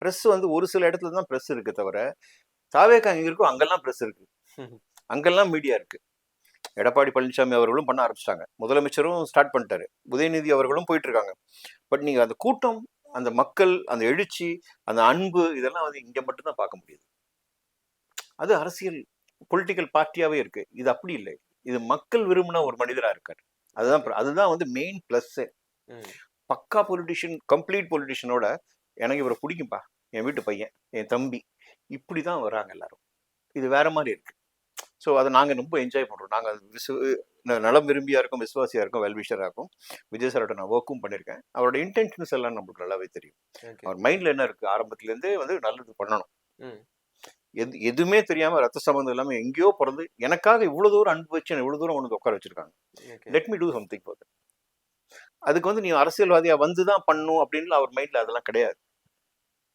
Press வந்து ஒரு சில இடத்துல தான் ப்ரெஸ் இருக்கு தவிர, தாவேக்கா எங்க இருக்கோ அங்கெல்லாம் ப்ரெஸ் இருக்கு, அங்கெல்லாம் மீடியா இருக்கு. எடப்பாடி பழனிசாமி அவர்களும் பண்ண ஆரம்பிச்சிட்டாங்க, முதலமைச்சரும் ஸ்டார்ட் பண்ணிட்டாரு, உதயநிதி அவர்களும் போயிட்டு இருக்காங்க. பட் நீங்க அந்த கூட்டம், அந்த மக்கள், அந்த எழுச்சி, அந்த அன்பு, இதெல்லாம் வந்து இங்க மட்டும்தான் பார்க்க முடியுது. அது அரசியல் பொலிட்டிக்கல் பார்ட்டியாவே இருக்கு. இது அப்படி இல்லை, இது மக்கள் விரும்பின ஒரு மனிதரா இருக்காரு. அதுதான் வந்து மெயின் பிளஸ். பக்கா பொலிட்டிஷியன், கம்ப்ளீட் பொலிட்டிஷியனோட எனக்கு இவரை பிடிக்கும்பா, என் வீட்டு பையன், என் தம்பி, இப்படிதான் வராங்க எல்லாரும். இது வேற மாதிரி இருக்கு. ஸோ அதை நாங்கள் ரொம்ப என்ஜாய் பண்ணுறோம். நாங்கள் நலம் விரும்பியா இருக்கும், விசுவாசியா இருக்கும், வெல்விஷராக இருக்கும். விஜய் சாரோட நான் ஒர்க்கும் பண்ணியிருக்கேன். அவரோட இன்டென்ஷன்ஸ் எல்லாம் நம்மளுக்கு நல்லாவே தெரியும். அவர் மைண்டில் என்ன இருக்குது, ஆரம்பத்துலேருந்தே வந்து நல்லது பண்ணணும். எதுவுமே தெரியாமல் ரத்த சம்பந்தம் இல்லாமல் எங்கேயோ பிறந்து எனக்காக இவ்வளோ தூரம் அன்பு வச்சு இவ்வளோ தூரம் உனக்கு உட்கார வச்சிருக்காங்க. Let me do something for that. அதுக்கு வந்து நீ அரசியல்வாதியாக வந்து தான் பண்ணும் அப்படின்னு அவர் மைண்டில் அதெல்லாம் கிடையாது.